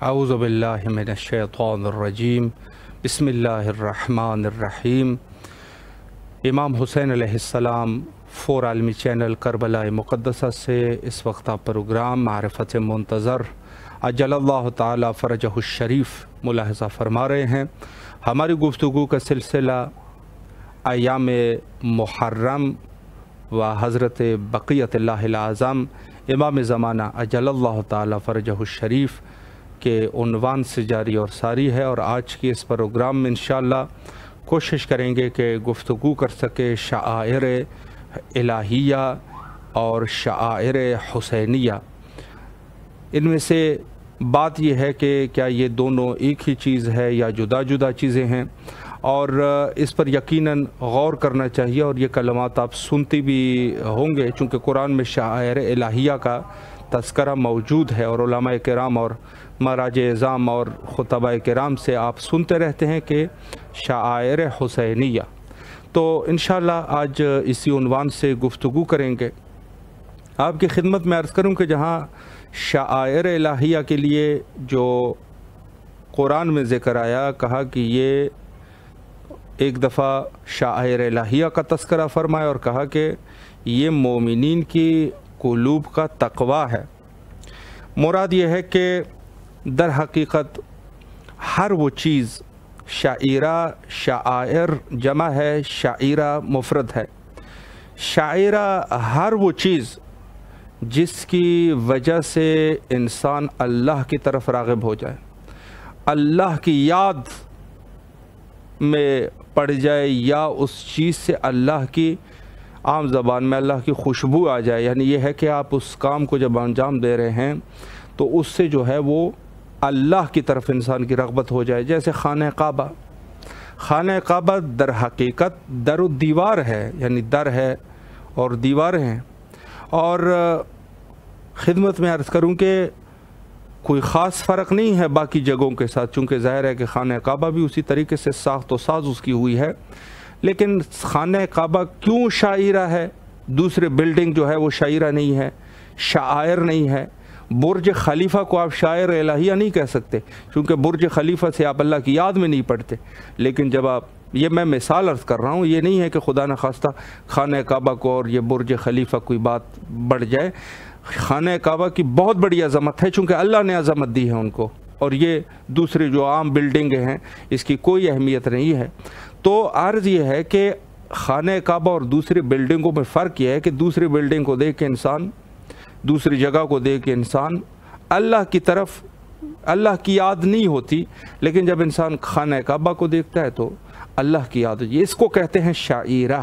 اعوذ باللہ من الشیطان الرجیم بسم اللہ الرحمن الرحیم۔ امام حسین علیہ السلام 4 عالمی چینل کربلا مقدسہ سے اس وقت آپ پروگرام معرفت منتظر عجل اللہ تعالی فرجہ الشریف ملاحظہ فرما رہے ہیں۔ ہماری گفتگو کا سلسلہ ایام محرم و حضرت بقیت اللہ العظم امام زمانہ عجل اللہ تعالی فرجہ الشریف کے عنوان سے جاری اور ساری ہے، اور آج کی اس پروگرام میں انشاءاللہ کوشش کریں گے کہ گفتگو کر سکے شعائر الہیہ اور شعائر حسینیہ۔ ان میں سے بات یہ ہے کہ کیا یہ دونوں ایک ہی چیز ہے یا جدا جدا چیزیں ہیں، اور اس پر یقیناً غور کرنا چاہیے۔ اور یہ کلمات آپ سنتی بھی ہوں گے چونکہ قرآن میں شعائر الہیہ کا تذکرہ موجود ہے، اور علماء کرام اور مراجع اعظام اور خطباء کرام سے آپ سنتے رہتے ہیں کہ شعائر حسینیہ۔ تو انشاءاللہ آج اسی عنوان سے گفتگو کریں گے۔ آپ کی خدمت میں عرض کروں کہ جہاں شعائر الہیہ کے لیے جو قرآن میں ذکر آیا، کہا کہ یہ ایک دفعہ شعائر الہیہ کا تذکرہ فرمایا اور کہا کہ یہ مومنین کی قلوب کا تقوی ہے۔ مراد یہ ہے کہ در حقیقت ہر وہ چیز شعیرہ، شعائر جمع ہے، شعیرہ مفرد ہے۔ شعیرہ ہر وہ چیز جس کی وجہ سے انسان اللہ کی طرف راغب ہو جائے، اللہ کی یاد میں پڑ جائے، یا اس چیز سے اللہ کی عام زبان میں اللہ کی خوشبو آ جائے۔ یعنی یہ ہے کہ آپ اس کام کو جب انجام دے رہے ہیں تو اس سے جو ہے وہ اللہ کی طرف انسان کی رغبت ہو جائے۔ جیسے خانہ کعبہ، خانہ کعبہ در حقیقت در و دیوار ہے، یعنی در ہے اور دیواریں ہیں۔ اور خدمت میں عرض کروں کہ کوئی خاص فرق نہیں ہے باقی جگہوں کے ساتھ، چونکہ ظاہر ہے کہ خانہ کعبہ بھی اسی طریقے سے ساخت و ساز اس کی ہوئی ہے، لیکن خانہ کعبہ کیوں شعیرہ ہے؟ دوسرے بلڈنگ جو ہے وہ شعیرہ نہیں ہے، شعائر نہیں ہے۔ برج خلیفہ کو آپ شاعر الہیہ نہیں کہہ سکتے، کیونکہ برج خلیفہ سے آپ اللہ کی یاد میں نہیں پڑھتے۔ لیکن جب آپ، یہ میں مثال عرض کر رہا ہوں، یہ نہیں ہے کہ خدا نخواستہ خانہ کعبہ کو اور یہ برج خلیفہ کوئی بات بڑھ جائے۔ خانہ کعبہ کی بہت بڑی عظمت ہے، چونکہ اللہ نے عظمت دی ہے ان کو، اور یہ دوسری جو عام بلڈنگیں ہیں اس کی کوئی اہمیت نہیں ہے۔ تو عرض یہ ہے کہ خانہ کعبہ اور دوسری بلڈنگوں میں فرق یہ ہے کہ دوسری بلڈنگ کو دیکھ کے انسان، دوسری جگہ کو دیکھ کے انسان اللہ کی طرف، اللہ کی یاد نہیں ہوتی، لیکن جب انسان خانہ کعبہ کو دیکھتا ہے تو اللہ کی یاد ہوتی ہے۔ اس کو کہتے ہیں شعیرہ،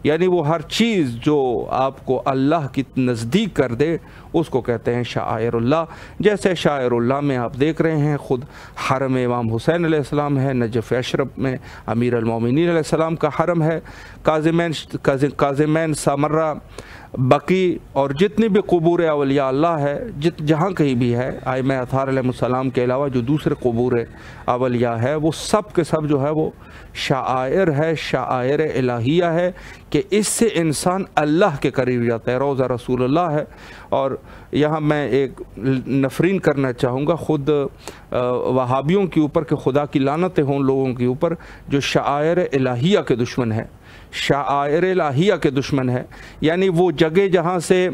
یعنی وہ ہر چیز جو آپ کو اللہ کی نزدیک کر دے اس کو کہتے ہیں شعائر اللہ۔ جیسے شعائر اللہ میں آپ دیکھ رہے ہیں خود حرم امام حسین علیہ السلام ہے، نجف اشرف میں امیر المومنین علیہ السلام کا حرم ہے، کاظمین، سامرہ، بقی، اور جتنی بھی قبور اولیاء اللہ ہے، جہاں کہیں بھی ہے، ائمہ اطہار علیہ السلام کے علاوہ جو دوسرے قبور اولیاء ہے، وہ سب کے سب جو ہے وہ شعائر ہے، شعائر الہیہ ہے کہ اس سے انسان اللہ کے قریب جاتا ہے۔ روضہ رسول اللہ ہے۔ اور یہاں میں ایک نفرین کرنا چاہوں گا خود وہابیوں کے اوپر کہ خدا کی لعنتیں ہوں لوگوں کے اوپر جو شعائر الہیہ کے دشمن ہے، شعائر الہیہ کے دشمن ہے۔ یعنی وہ جگہ جہاں سے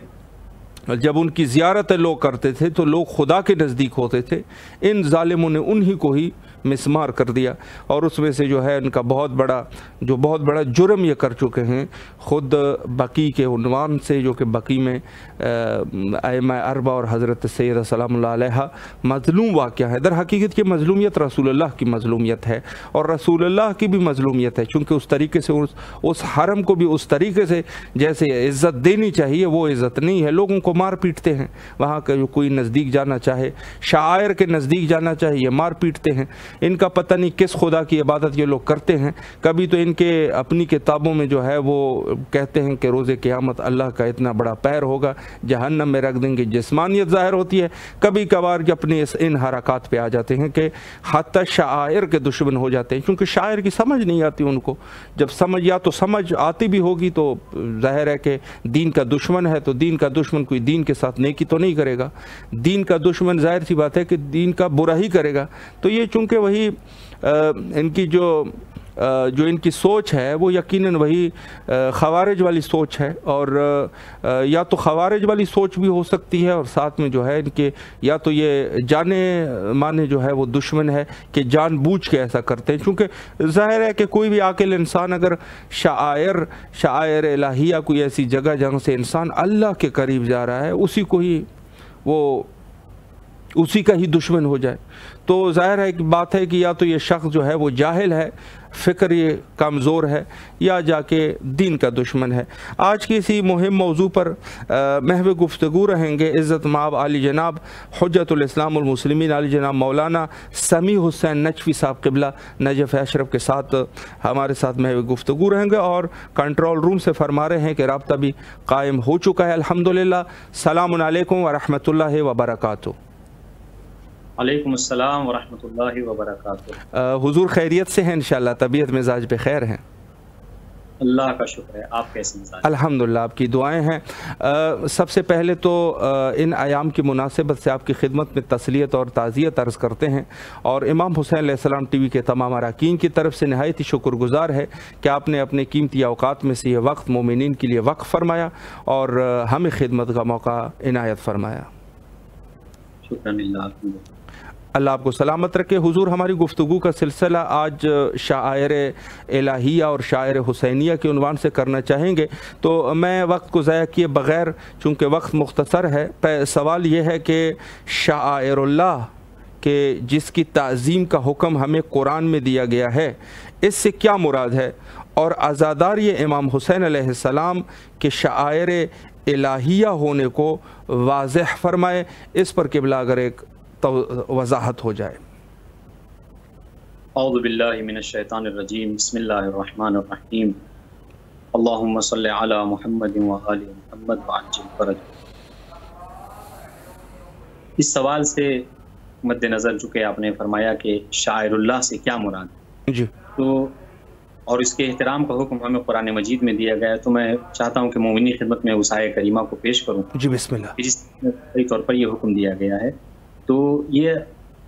جب ان کی زیارتیں لوگ کرتے تھے تو لوگ خدا کے نزدیک ہوتے تھے، ان ظالموں نے انہی کو ہی مسمار کر دیا، اور اس میں سے جو ہے ان کا بہت بڑا جرم یہ کر چکے ہیں خود بقی کے عنوان سے، جو کہ بقی میں ائمہ اربعہ اور حضرت سیدہ سلام اللہ علیہ مظلوم واقعہ ہے۔ در حقیقت یہ مظلومیت رسول اللہ کی مظلومیت ہے، اور رسول اللہ کی بھی مظلومیت ہے، چونکہ اس طریقے سے اس حرم کو بھی اس طریقے سے جیسے عزت دینی چاہیے وہ عزت نہیں ہے۔ لوگوں کو مار پیٹتے ہیں، وہاں کا جو کوئی نزدیک جانا چاہے، شاعر کے نزدیک جانا چاہے، یہ مار پیٹتے ہیں۔ ان کا پتہ نہیں کس خدا کی عبادت یہ لوگ کرتے ہیں۔ کبھی تو ان کے اپنی کتابوں میں جو ہے وہ کہتے ہیں کہ روز قیامت اللہ کا اتنا بڑا پیر ہوگا، جہنم میں رکھ دیں گے، جسمانیت ظاہر ہوتی ہے۔ کبھی کبھار اپنے ان حرکات پہ آ جاتے ہیں کہ حتی شاعر کے دشمن ہو جاتے ہیں، کیونکہ شاعر کی سمجھ نہیں آتی ان کو۔ جب سمجھ یا تو سمجھ آتی بھی ہوگی تو ظاہر ہے کہ دین کا دشمن ہے، تو دین کا دشمن کوئی دین کے ساتھ نیکی تو نہیں کرے گا، دین کا دشمن ظاہر سی بات ہے کہ دین کا برا ہی کرے گا۔ تو یہ چونکہ وہی ان کی جو ان کی سوچ ہے وہ یقیناً وہی خوارج والی سوچ ہے، اور یا تو خوارج والی سوچ بھی ہو سکتی ہے، اور ساتھ میں جو ہے ان کے یا تو یہ جانے مانے جو ہے وہ دشمن ہے کہ جان بوجھ کے ایسا کرتے ہیں۔ چونکہ ظاہر ہے کہ کوئی بھی عاقل انسان اگر شعائر الہیہ کوئی ایسی جگہ جہاں سے انسان اللہ کے قریب جا رہا ہے اسی کا ہی دشمن ہو جائے، تو ظاہر ہے ایک بات ہے کہ یا تو یہ شخص جو ہے وہ جاہل ہے، فکر یہ کمزور ہے، یا جا کے دین کا دشمن ہے۔ آج کی اسی مہم موضوع پر محو گفتگو رہیں گے عزت مآب علی جناب حجت الاسلام المسلمین علی جناب مولانا سمیع حسین نجفی صاحب قبلہ نجف اشرف کے ساتھ ہمارے ساتھ محو گفتگو رہیں گے، اور کنٹرول روم سے فرما رہے ہیں کہ رابطہ بھی قائم ہو چکا ہے الحمدللہ۔ السلام علیکم ورحمۃ اللہ وبرکاتہ۔ علیکم السلام ورحمۃ اللہ وبرکاتہ۔ حضور خیریت سے ہیں انشاءاللہ، طبیعت مزاج بخیر ہیں؟ اللہ کا شکر ہے، آپ کیسے مزاج؟ الحمدللہ، آپ کی دعائیں ہیں۔ سب سے پہلے تو ان ایام کی مناسبت سے آپ کی خدمت میں تسلیت اور تعزیت عرض کرتے ہیں، اور امام حسین علیہ السلام ٹی وی کے تمام اراکین کی طرف سے نہایت ہی شکر گزار ہے کہ آپ نے اپنے قیمتی اوقات میں سے یہ وقت مومنین کے لیے وقف فرمایا اور ہمیں خدمت کا موقع عنایت فرمایا۔ شکرا للہ۔ اللہ آپ کو سلامت رکھے۔ حضور، ہماری گفتگو کا سلسلہ آج شاعر الہیہ اور شاعر حسینیہ کے عنوان سے کرنا چاہیں گے، تو میں وقت کو ضائع کیے بغیر، چونکہ وقت مختصر ہے، سوال یہ ہے کہ شاعر اللہ کہ جس کی تعظیم کا حکم ہمیں قرآن میں دیا گیا ہے، اس سے کیا مراد ہے؟ اور عزادار یہ امام حسین علیہ السلام کے شاعر الہیہ ہونے کو واضح فرمائے، اس پر قبلہ اگر ایک وضاحت ہو جائے۔ اعوذ باللہ من الشیطان الرجیم، بسم اللہ الرحمن الرحیم، اللہم صلی علی محمد وآل محمد وعجل فرج۔ اس سوال سے مد نظر چکے آپ نے فرمایا کہ شاعر اللہ سے کیا مراد، جی، تو اور اس کے احترام کا حکم ہمیں قرآن مجید میں دیا گیا ہے، تو میں چاہتا ہوں کہ مومنی خدمت میں اس آیہ کریمہ کو پیش کروں۔ جی بسم اللہ۔ جس طور پر یہ حکم دیا گیا ہے، تو یہ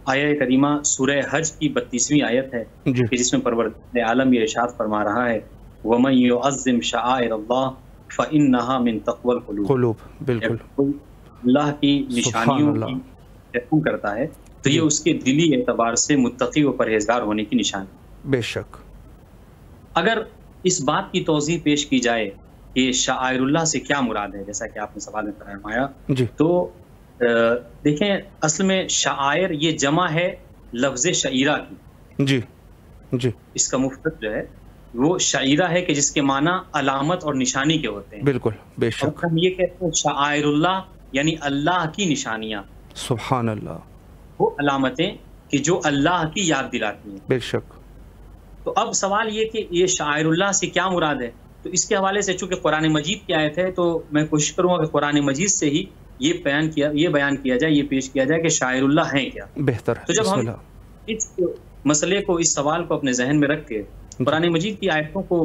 آیہ کریمہ سورہ حج کی 32ویں آیت ہے، جس میں پروردگار عالم یہ ارشاد فرما رہا ہے وَمَن يُعَظِّمْ شَعَائِرَ اللَّهِ فَإِنَّهَا مِن تَقْوَى الْقُلُوبِ۔ بالکل، اللہ کی نشانیوں کی احترام کرتا ہے تو یہ اس کے دلی اعتبار سے متقی و پرہیزگار ہونے کی نشانی۔ بے شک۔ اگر اس بات کی توضیح پیش کی جائے کہ شاعر اللہ سے کیا مراد ہے، جیسا کہ آپ نے سوال میں فرمایا، تو دیکھیں اصل میں شاعر یہ جمع ہے لفظ شعیرہ کی۔ جی جی، اس کا مفرد جو ہے وہ شعیرہ ہے کہ جس کے معنی علامت اور نشانی کے ہوتے ہیں۔ بالکل، بے شک۔ ہم یہ کہتے ہیں شاعر اللہ یعنی اللہ کی نشانیاں، سبحان اللہ، وہ علامتیں کہ جو اللہ کی یاد دلاتی ہیں۔ بے شک۔ تو اب سوال یہ کہ یہ شاعر اللہ سے کیا مراد ہے، تو اس کے حوالے سے چونکہ قرآن مجید کی آیت ہے، تو میں کوشش کروں گا کہ قرآن مجید سے ہی یہ بیان کیا جائے، یہ پیش کیا جائے کہ شاعر اللہ ہیں کیا۔ بہتر ہے۔ تو جب ہم اس مسئلے کو، اس سوال کو اپنے ذہن میں رکھ کے قرآن مجید کی آیتوں کو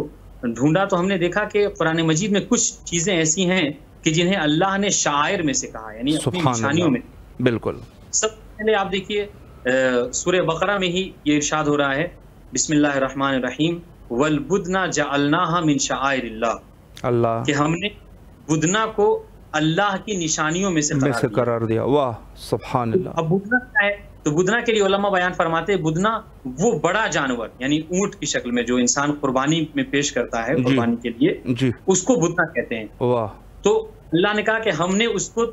ڈھونڈا، تو ہم نے دیکھا کہ قرآن مجید میں کچھ چیزیں ایسی ہیں کہ جنہیں اللہ نے شاعر میں سے کہا، یعنی اپنی نشانیوں میں۔ بالکل۔ سب پہلے آپ دیکھیے سورہ بقرہ میں ہی یہ ارشاد ہو رہا ہے، بسم اللہ الرحمن الرحیم، وَالْبُدْنَ جَعَلْنَاهَا مِنْ شَعَائِرِ اللَّهِ، اللہ کہ ہم نے بدنا کو اللہ کی نشانیوں میں سے قرار دیا۔ واہ سبحان اللہ۔ اب بدنا کیا ہے؟ تو بدنا کے لیے علماء بیان فرماتے ہیں بدنا وہ بڑا جانور یعنی اونٹ کی شکل میں جو انسان قربانی میں پیش کرتا ہے قربانی کے لیے، اس کو بدنا کہتے ہیں۔ واہ۔ تو اللہ نے کہا کہ ہم نے اس کو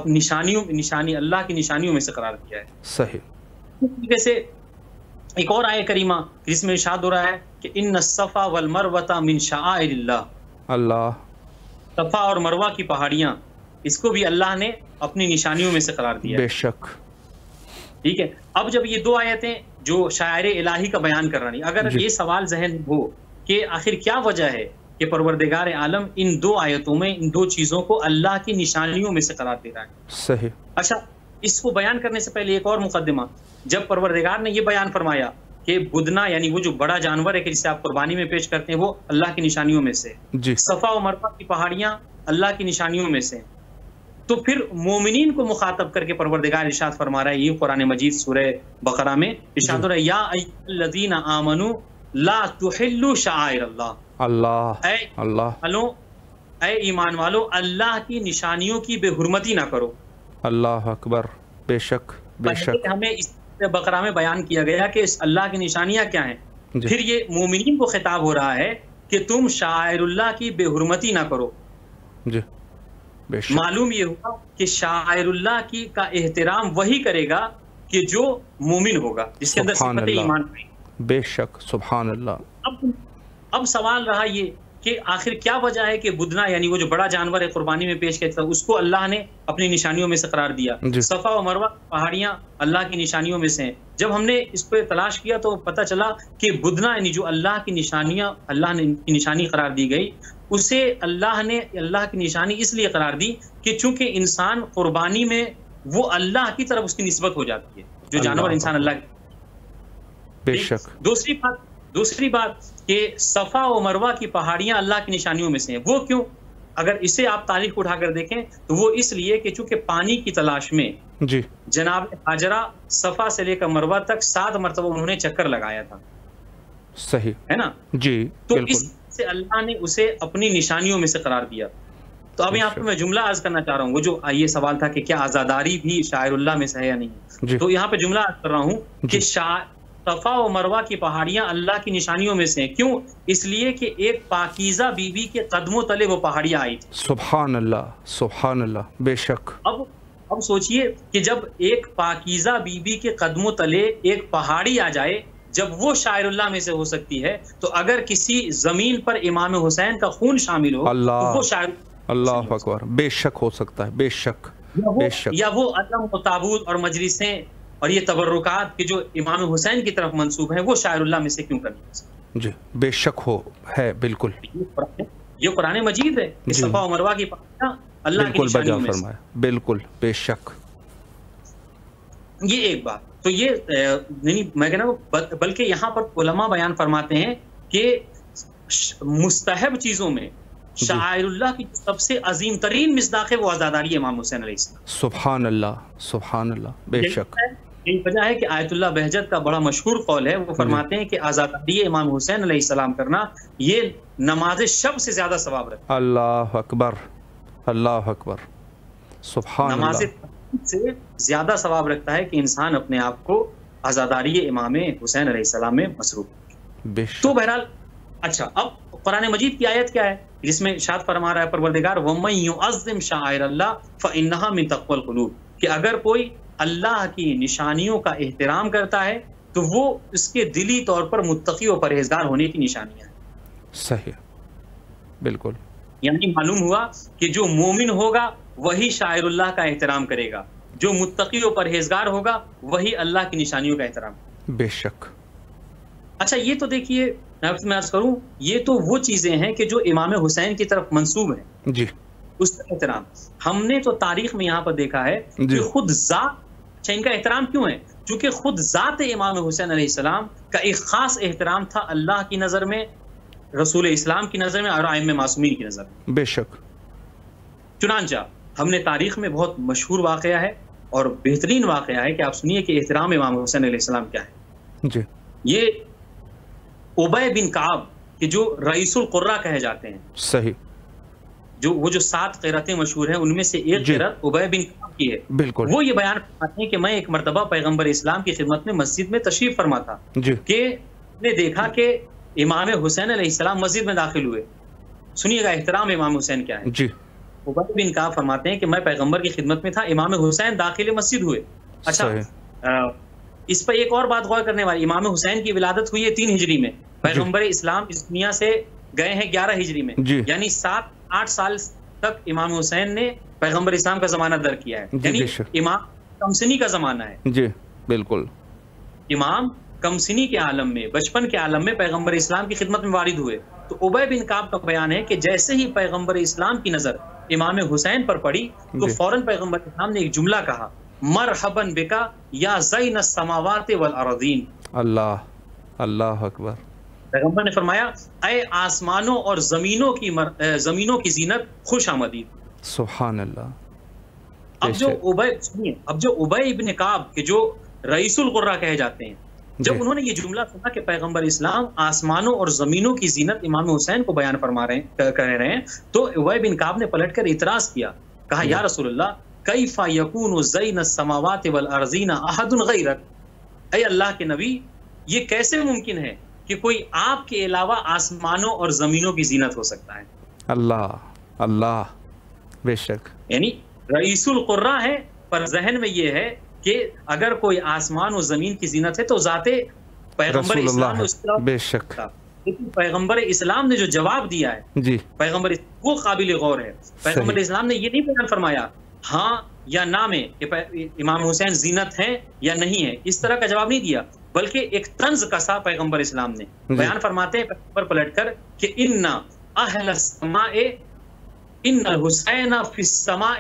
نشانی اللہ کی نشانیوں میں سے قرار دیا ہے۔ صحیح۔ جیسے ایک اور آیہ کریمہ جس میں ارشاد ہو رہا ہے کہ ان الصفا والمروہ من شعائر اللہ، اللہ صفا اور مروہ کی پہاڑیاں، اس کو بھی اللہ نے اپنی نشانیوں میں سے قرار دیا۔ بے شک۔ ٹھیک ہے. اب جب یہ 2 آیتیں جو شاعر الہی کا بیان کر رہی، اگر یہ سوال ذہن ہو کہ آخر کیا وجہ ہے کہ پروردگار عالم ان 2 آیتوں میں ان 2 چیزوں کو اللہ کی نشانیوں میں سے قرار دے رہا ہے. صحیح. اچھا، اس کو بیان کرنے سے پہلے ایک اور مقدمہ. جب پروردگار نے یہ بیان فرمایا کہ بدنا یعنی وہ جو بڑا جانور ہے کہ جسے آپ قربانی میں پیش کرتے ہیں وہ اللہ کی نشانیوں میں سے، صفا و مروہ کی پہاڑیاں اللہ کی نشانیوں میں سے، تو پھر مومنین کو مخاطب کر کے پروردگار ارشاد فرما رہا ہے یہ قرآن مجید سورہ بقرہ میں ارشاد ہو رہا ہے یا ایھا الذین آمنوا لا تحلوا شعائر اللہ، اے ایمان والو اللہ کی نشانیوں کی بے حرمتی نہ کرو. اللہ اکبر. بے شک بے شک. ہمیں اس بقرہ میں بیان کیا گیا کہ اس اللہ کی نشانیاں کیا ہیں. پھر یہ مومنین کو خطاب ہو رہا ہے کہ تم شعائر اللہ کی بے حرمتی نہ کرو. جی بے شک. معلوم یہ ہوا کہ شعائر اللہ کی کا احترام وہی کرے گا کہ جو مومن ہوگا، جس کے اندر صفت ایمان ہے. بے شک. سبحان اللہ. اب سوال رہا یہ کہ آخر کیا وجہ ہے کہ بدنا یعنی وہ جو بڑا جانور ہے قربانی میں پیش کیا تھا اس کو اللہ نے اپنی نشانیوں میں سے قرار دیا. صفا و مروہ پہاڑیاں اللہ کی نشانیوں میں سے ہیں. جب ہم نے اس پہ تلاش کیا تو پتہ چلا کہ بدنا یعنی جو اللہ کی نشانیاں اللہ نے کی نشانی قرار دی گئی، اسے اللہ نے اللہ کی نشانی اس لیے قرار دی کہ چونکہ انسان قربانی میں وہ اللہ کی طرف اس کی نسبت ہو جاتی ہے، جو جانور انسان اللہ کی. بے شک. دوسری بات کہ صفا و مروہ کی پہاڑیاں اللہ کی نشانیوں میں سے ہیں. وہ کیوں؟ اگر اسے آپ تاریخ اٹھا کر دیکھیں تو وہ اس لیے کہ چونکہ پانی کی تلاش میں جناب ہاجرہ صفا سے لے کر مروہ تک 7 مرتبہ انہوں نے چکر لگایا تھا. صحیح ہے نا جی. تو اس سے اللہ نے اسے اپنی نشانیوں میں سے قرار دیا. تو اب یہاں پہ میں جملہ عرض کرنا چاہ رہا ہوں، وہ جو یہ سوال تھا کہ کیا آزاداری بھی شاعر اللہ میں سے ہے یا نہیں، تو یہاں پہ جملہ عرض کر رہا ہوں کہ صفا و مروہ کی پہاڑیاں اللہ کی نشانیوں میں سے ہیں. کیوں؟ اس لیے کہ ایک پاکیزہ بی بی کے قدموں تلے وہ پہاڑیاں آئی تھی. سبحان اللہ سبحان اللہ. بے شک. اب سوچئے کہ جب ایک پاکیزہ بی بی کے قدموں تلے ایک پہاڑی آ جائے، جب وہ شاعر اللہ میں سے ہو سکتی ہے، تو اگر کسی زمین پر امام حسین کا خون شامل ہو تو وہ شاعر اللہ اکبر. بے شک ہو سکتا ہے. بے شک بے شک. یا وہ علم و تابوت اور مجلسیں اور یہ تبرکات کہ جو امام حسین کی طرف منسوب ہیں وہ شاعر اللہ میں سے کیوں کرنی؟ جی بے شک ہو ہے. بالکل. یہ قرآن مجید ہے کہ صفا و مروہ کی پہاڑیاں اللہ کی نشانیوں میں سے. بالکل بے شک. یہ ایک بات. تو یہ میں کہنا بلکہ یہاں پر علماء بیان فرماتے ہیں کہ مستحب چیزوں میں شاعر اللہ کی سب سے عظیم ترین مصداق ہے وہ آزاداری امام حسین علیہ السلام. سبحان اللہ سبحان اللہ. بے شک. یہی وجہ ہے کہ آیت اللہ بہجت کا بڑا مشہور قول ہے، وہ فرماتے ہیں کہ آزاداری امام حسین علیہ السلام کرنا یہ نماز شب سے زیادہ ثواب رکھتا ہے. اللہ اکبر اللہ اکبر. سبحان اللہ. نماز سے زیادہ ثواب رکھتا ہے کہ انسان اپنے آپ کو آزاداری امام حسین علیہ السلام میں مصروف. تو بہرحال اچھا، اب قرآن مجید کی آیت کیا ہے جس میں ارشاد فرما رہا ہے پروردگار وَمَن يُعَظِّمْ شَعَائِرَ اللَّهِ فَإِنَّهَا مِن تَقْوَى الْقُلُوبِ، کہ اگر کوئی اللہ کی نشانیوں کا احترام کرتا ہے تو وہ اس کے دلی طور پر متقی و پرہیزگار ہونے کی نشانیاں ہیں. صحیح. بالکل. یعنی معلوم ہوا کہ جو مومن ہوگا وہی شاعر اللہ کا احترام کرے گا، جو متقی و پرہیزگار ہوگا وہی اللہ کی نشانیوں کا احترام. بے شک. اچھا یہ تو دیکھیے میں عرض کروں، یہ تو وہ چیزیں ہیں کہ جو امام حسین کی طرف منسوب ہیں. جی. اس کا احترام ہم نے تو تاریخ میں یہاں پر دیکھا ہے کہ خود ذات ان کا احترام کیوں ہے؟ چونکہ خود ذات امام حسین علیہ السلام کا ایک خاص احترام تھا اللہ کی نظر میں، رسول اسلام کی نظر میں اور ائمہ معصومین کی نظر میں. بے شک. چنانچہ ہم نے تاریخ میں بہت مشہور واقعہ ہے اور بہترین واقعہ ہے کہ آپ سنیے کہ احترام امام حسین علیہ السلام کیا ہے. جی. یہ ابی بن کعب کہ جو رئیس القرہ کہے جاتے ہیں. صحیح. وہ جو 7 قراتیں مشہور ہیں ان میں سے ایک قرات ابی بن کعب کی ہے. بالکل. وہ یہ بیان کرتے ہیں کہ میں ایک مرتبہ پیغمبر اسلام کی خدمت میں مسجد میں تشریف فرما تھا کہ نے دیکھا کہ امام حسین علیہ السلام مسجد میں داخل ہوئے. سنیے گا احترام امام حسین کیا ہے. جی. ابی بن کعب فرماتے ہیں کہ میں پیغمبر کی خدمت میں تھا، امام حسین داخل مسجد ہوئے. اچھا اس پر ایک اور بات غور کرنے والی، امام حسین کی ولادت ہوئی ہے 3 ہجری میں، پیغمبر اسلام اس دنیا سے گئے ہیں 11 ہجری میں. یعنی 7-8 سال تک امام حسین نے پیغمبر اسلام کا زمانہ در کیا ہے، یعنی امام کمسنی کا زمانہ ہے. جی. بالکل. امام کمسنی کے عالم میں، بچپن کے عالم میں پیغمبر اسلام کی خدمت میں وارد ہوئے. تو ابی بن کعب کا بیان ہے کہ جیسے ہی پیغمبر اسلام کی نظر امام حسین پر پڑی تو فوراً پیغمبر اسلام نے ایک جملہ کہا، مرحبا بکا یا زین السماوات والارضین. اللہ اللہ اکبر. پیغمبر نے فرمایا اے آسمانوں اور زمینوں کی زینت خوش آمدید. سبحان اللہ. اب جو ابی بن کعب کے جو رئیس القرہ کہے جاتے ہیں، جب انہوں نے یہ جملہ سنا کہ پیغمبر اسلام آسمانوں اور زمینوں کی زینت امام حسین کو بیان کر رہے ہیں، تو ابی بن کعب نے پلٹ کر اعتراض کیا، کہا یا رسول اللہ کیف یکون زین السماوات والارضین احد غیرک. اے اللہ کے نبی، یہ کیسے ممکن ہے کہ کوئی آپ کے علاوہ آسمانوں اور زمینوں کی زینت ہو سکتا ہے؟ اللہ اللہ. بے شک. یعنی رئیس القرہ ہے، پر ذہن میں یہ ہے کہ اگر کوئی آسمان و زمین کی زینت ہے تو ذات پیغمبر اسلام نے بے شک. لیکن پیغمبر اسلام نے جو جواب دیا ہے جی پیغمبر وہ قابل غور ہے. پیغمبر اسلام نے یہ نہیں بیان فرمایا ہاں یا نہ میں کہ امام حسین زینت ہیں یا نہیں ہے، اس طرح کا جواب نہیں دیا، بلکہ ایک طنز کسا پیغمبر اسلام نے. بیان فرماتے ہیں پیغمبر پلٹ کر کہ ان اہل السماء ان الحسین فی السماء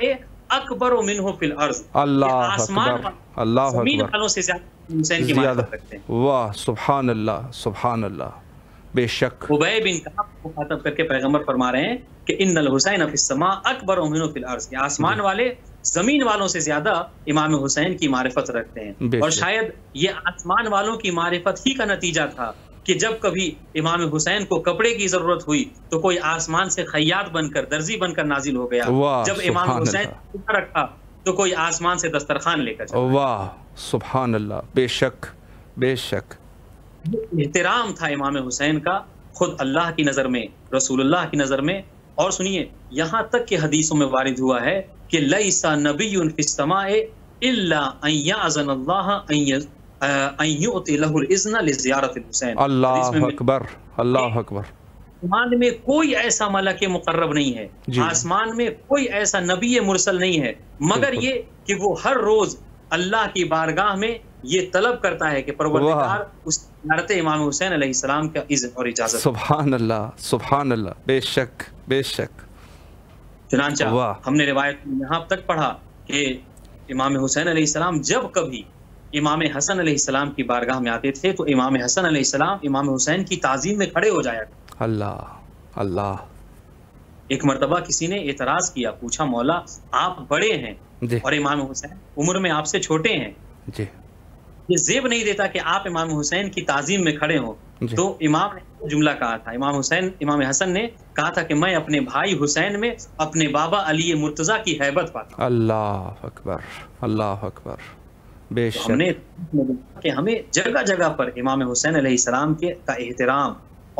اکبر منہ فی الارض. اللہ اکبر. اللہ زمین اکبر. والوں سے زیادہ حسین کی معرفت رکھتے ہیں. واہ سبحان اللہ سبحان اللہ. بے شک. ابی بن کعب کو خاطب کر کے پیغمبر فرما رہے ہیں کہ ان الحسین فی السماء اکبر منہ فی الارض، کہ آسمان والے زمین والوں سے زیادہ امام حسین کی معرفت رکھتے ہیں. اور شاید یہ آسمان والوں کی معرفت ہی کا نتیجہ تھا کہ جب کبھی امام حسین کو کپڑے کی ضرورت ہوئی تو کوئی آسمان سے خیاط بن کر درزی بن کر نازل ہو گیا، جب امام حسین رکھا تو کوئی آسمان سے دسترخوان لے کر. واہ سبحان اللہ. بے شک بے شک. احترام تھا امام حسین کا، خود اللہ کی نظر میں، رسول اللہ کی نظر میں. اور سنیے یہاں تک کہ حدیثوں میں وارد ہوا ہے کہ لیس نبی فی السماء الا ان یاذن اللہ ان یؤتی له الاذن لزیارت الحسین. اللہ اکبر. اللہ اکبر. آسمان میں کوئی ایسا ملک مقرب نہیں ہے، آسمان میں کوئی ایسا نبی مرسل نہیں ہے مگر یہ کہ وہ ہر روز اللہ کی بارگاہ میں یہ طلب کرتا ہے کہ پروردگار اس زیارت امام حسین علیہ السلام کا اذن اور اجازت. سبحان اللہ سبحان اللہ. بے شک بے شک. چنانچہ ہم نے روایت یہاں تک پڑھا کہ امام حسین علیہ السلام جب کبھی امام حسن علیہ السلام کی بارگاہ میں آتے تھے تو امام حسن علیہ السلام امام حسین کی تعظیم میں کھڑے ہو جایا. اللہ اللہ. ایک مرتبہ کسی نے اعتراض کیا، پوچھا مولا آپ بڑے ہیں اور امام حسین عمر میں آپ سے چھوٹے ہیں، یہ زیب نہیں دیتا کہ آپ امام حسین کی تعظیم میں کھڑے ہوں. تو امام نے جملہ کہا تھا، امام حسن نے کہا تھا کہ میں اپنے بھائی حسین میں اپنے بابا علی مرتضیٰ کی ہیبت پاتا ہوں. اللہ اکبر. اللہ اکبر. بے شک. ہم نے کہ ہمیں جگہ جگہ پر امام حسین علیہ السلام کا احترام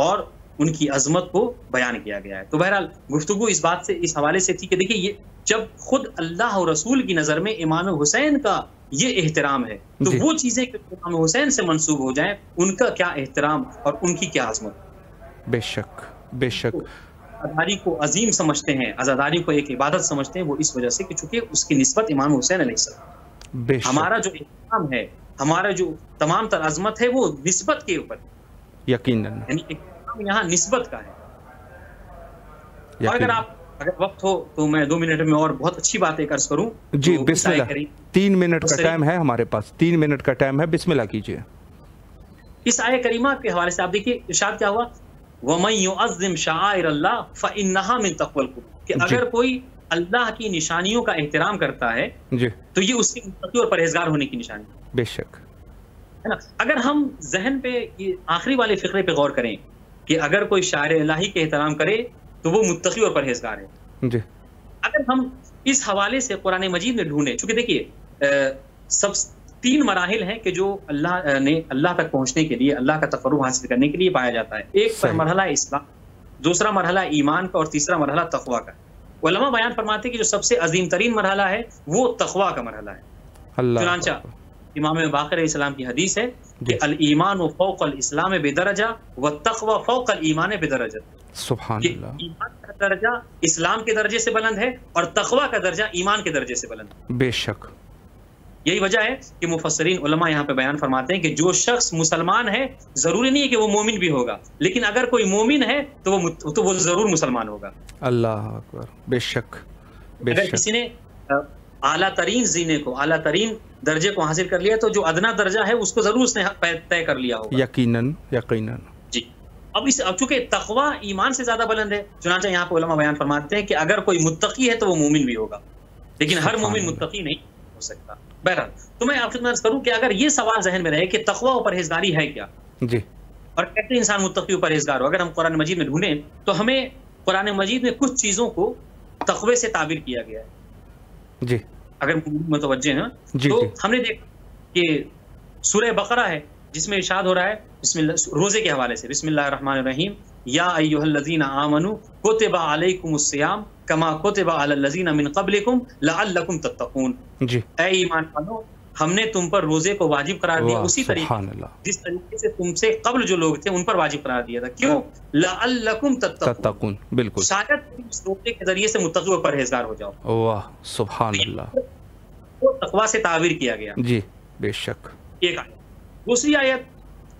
اور ان کی عظمت کو بیان کیا گیا ہے. تو بہرحال گفتگو اس بات سے اس حوالے سے تھی کہ دیکھیے یہ جب خود اللہ اور رسول کی نظر میں امام حسین کا یہ احترام ہے تو وہ چیزیں کہ امام حسین سے منسوب ہو جائیں ان کا کیا احترام اور ان کی کیا عظمت. بے شک بے شک. عزاداری کو عظیم سمجھتے ہیں، عزاداری کو ایک عبادت سمجھتے ہیں، وہ اس وجہ سے کہ چونکہ اس کی نسبت امام حسین علیہ السلام. ہمارا جو احترام ہے، ہمارا جو تمام تر عظمت ہے وہ نسبت کے اوپر یقیناً، یعنی یہاں نسبت کا ہے. اور اگر وقت ہو تو میں 2 منٹ میں اور بہت اچھی بات ایک عرض کروں. جی بسم اللہ. 3 منٹ کا ٹائم ہے ہمارے پاس، 3 منٹ کا ٹائم ہے، بسم اللہ کیجئے. اس آیہ کریمہ کے حوالے سے آپ دیکھیے ارشاد کیا ہوا، وَمَن يُعَظِّمْ شَعَائِرَ اللَّهِ فَإِنَّهَا مِن تَقْوَى الْقُلُوبِ، کہ اگر کوئی اللہ کی نشانیوں کا احترام کرتا ہے تو یہ اس کی متقی اور پرہیزگار ہونے کی نشانی ہے. بے شک ہے نا. اگر ہم ذہن پہ آخری والے فقرے پہ غور کریں کہ اگر کوئی شاعر الہی کے احترام کرے تو وہ متقی اور پرہیزگار ہے. جی. اگر ہم اس حوالے سے قرآن مجید میں ڈھونڈیں، چونکہ دیکھیے سب 3 مراحل ہیں کہ جو اللہ نے اللہ تک پہنچنے کے لیے، اللہ کا تقرب حاصل کرنے کے لیے پایا جاتا ہے. ایک مرحلہ اسلام، دوسرا مرحلہ ایمان کا، اور تیسرا مرحلہ تقویٰ کا. علماء بیان فرماتے ہیں کہ جو سب سے عظیم ترین مرحلہ ہے وہ تقویٰ کا مرحلہ ہے. چنانچہ امام باقر علیہ السلام کی حدیث ہے کہ الایمان فوق الاسلام بدرجہ والتقوی فوق الایمان بدرجہ. سبحان اللہ. ایمان کا درجہ اسلام کے درجے سے بلند ہے اور تقوی کا درجہ ایمان کے درجے سے بلند ہے. بے شک. یہی وجہ ہے کہ مفسرین علماء یہاں پہ بیان فرماتے ہیں کہ جو شخص مسلمان ہے ضروری نہیں ہے کہ وہ مومن بھی ہوگا، لیکن اگر کوئی مومن ہے تو وہ ضرور مسلمان ہوگا۔ اللہ اکبر، بے شک بے شک۔ اگر کسی نے اعلیٰ ترین زینے کو، اعلیٰ ترین درجے کو حاصل کر لیا تو جو ادنا درجہ ہے اس کو ضرور اس نے طے کر لیا ہوگا۔ یقیناً یقیناً۔ جی، اب چونکہ تقویٰ ایمان سے زیادہ بلند ہے، چنانچہ یہاں پہ علماء بیان فرماتے ہیں کہ اگر کوئی متقی ہے تو وہ مومن بھی ہوگا، لیکن ہر مومن متقی نہیں ہو سکتا۔ بہرحال تو میں آپ خدمت کروں کہ اگر یہ سوال ذہن میں رہے کہ تقویٰ و پرہیزگاری ہے کیا، جی، اور کیسے انسان متقی و پرہیزگار ہو، اگر ہم قرآن مجید میں ڈھونڈیں تو ہمیں قرآن مجید میں کچھ چیزوں کو تقوی سے تعبیر کیا گیا ہے۔ جی، اگر متوجہ ہیں تو ہم نے دیکھا کہ سورہ بقرہ ہے جس میں ارشاد ہو رہا ہے بسم اللہ، روزے کے حوالے سے، بسم اللہ الرحمن الرحیم، یا ایھا الذین آمنوا کتب علیکم الصیام کما کتب علی الذین من قبلکم لعلکم تتقون۔ جی، اے ایمان والو، ہم نے تم پر روزے کو واجب قرار دیا اسی طریقے جس طریقے سے تم سے قبل جو لوگ تھے ان پر واجب قرار دیا تھا۔ کیوں؟ لعلکم تتقون، بالکل، شاید اس روزے کے ذریعے سے متقی و پرہیزگار ہو جاؤ۔ واہ سبحان اللہ، وہ تقویٰ سے تعبیر کیا گیا۔ جی بے شک۔ ایک آیت، دوسری آیت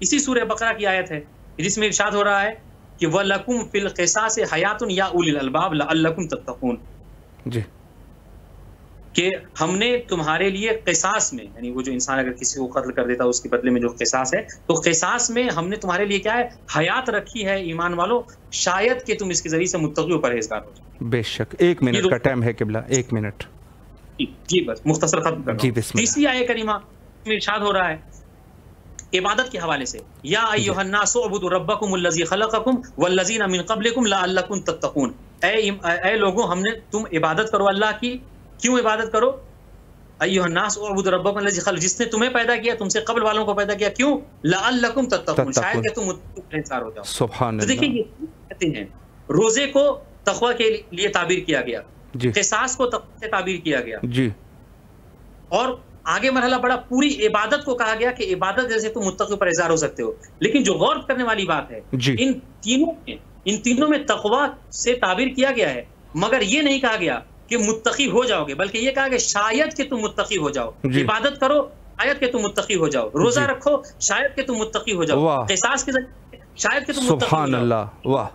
اسی سورہ بقرہ کی آیت ہے جس میں ارشاد ہو رہا ہے کہ وَلَكُمْ فِي الْقِصَاصِ حَيَاتٌ يَا أُولِي الْأَلْبَابِ لَعَلَّكُمْ تَتَّقُونَ، جی، کہ ہم نے تمہارے لیے قصاص میں، یعنی وہ جو انسان اگر کسی کو قتل کر دیتا ہے اس کے بدلے میں جو قصاص ہے، تو قصاص میں ہم نے تمہارے لیے کیا ہے، حیات رکھی ہے ایمان والو، شاید کہ تم اس کے ذریعے سے متقی و پرہیزگار ہو جاؤ۔ بے شک۔ 1 منٹ کا ٹائم ہے قبلہ، 1 منٹ۔ جی بس مختصر ختم کر رہا ہوں۔ تیسری آیت کریمہ میں ارشاد ہو رہا ہے عبادت کے حوالے سے، یا ایھا الناس اعبدوا ربکم الذی خلقکم والذین من قبلکم لعلکم تتقون، اے لوگوں ہم نے تم عبادت کرو اللہ کی۔ کیوں عبادت کرو؟ ایھا الناس اعبدوا ربکم الذی خلق، جس نے تمہیں پیدا کیا، تم سے قبل والوں کو پیدا کیا، کیوں؟ لعلکم تتقون، شاید کہ تم متقی پرہیزگار ہو جاؤ۔ سبحان اللہ۔ تو دیکھیں یہ کہتے ہیں روزے کو تقویٰ کے لیے تعبیر کیا گیا، قصاص کو تقویٰ سے تعبیر کیا گیا، جی، اور آگے مرحلہ بڑا پوری عبادت کو کہا گیا کہ عبادت جیسے تم متقی پرہیزگار ہو سکتے ہو۔ لیکن جو غور کرنے والی بات ہے ان تینوں میں تقویٰ سے تعبیر کیا گیا ہے، مگر یہ نہیں کہا گیا کہ متقی ہو جاؤ گے، بلکہ یہ کہا کہ شاید کہ تم متقی ہو جاؤ۔ عبادت کرو شاید کہ تم متقی ہو جاؤ، روزہ رکھو شاید کہ تم متقی ہو جاؤ، قصاص کے ذریعے شاید کہ تم متقی ہو جاؤ۔ سبحان اللہ، واہ،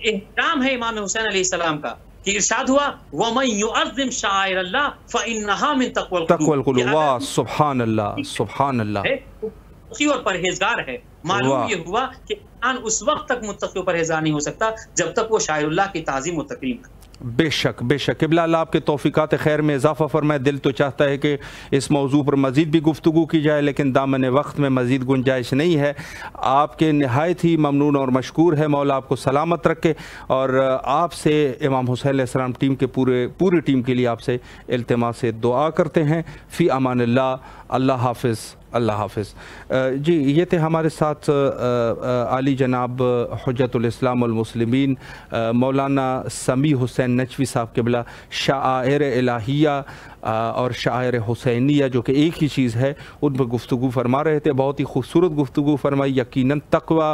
احترام ہے امام حسین علیہ السلام کا کہ ارشاد ہوا وَمَن يُعَظِّمْ شَعَائِرَ اللَّهِ فَإِنَّهَا مِن تَقْوَى الْقُلُوبِ۔ واہ سبحان اللہ، سبحان اللہ، متقی اور پرہیزگار ہے۔ معلوم یہ ہوا کہ انسان اس وقت تک متقی اور پرہیزگار نہیں ہو سکتا جب تک وہ شاعر اللہ کی تعظیم و تکریم کرے۔ بے شک بے شک۔ قبلہ اللہ آپ کے توفیقات خیر میں اضافہ فرمائے۔ دل تو چاہتا ہے کہ اس موضوع پر مزید بھی گفتگو کی جائے، لیکن دامن وقت میں مزید گنجائش نہیں ہے۔ آپ کے نہایت ہی ممنون اور مشکور ہے، مولا آپ کو سلامت رکھے، اور آپ سے امام حسین علیہ السلام ٹیم کے پوری ٹیم کے لیے آپ سے التماس سے دعا کرتے ہیں۔ فی امان اللہ، اللہ حافظ، اللہ حافظ۔ جی، یہ تھے ہمارے ساتھ عالی جناب حجت الاسلام والمسلمین مولانا سمیع حسین نجفی صاحب قبلہ، شعائر الہیہ اور شعائر حسینیہ جو کہ ایک ہی چیز ہے، ان پر گفتگو فرما رہے تھے۔ بہت ہی خوبصورت گفتگو فرمائی۔ یقیناً تقویٰ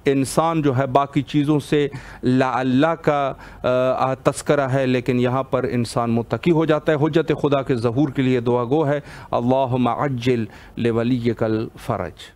انسان جو ہے باقی چیزوں سے لعلہ کا تذکرہ ہے، لیکن یہاں پر انسان متقی ہو جاتا ہے۔ حجت خدا کے ظہور کے لیے دعا گو ہے، اللہم عجل لولیک الفرج۔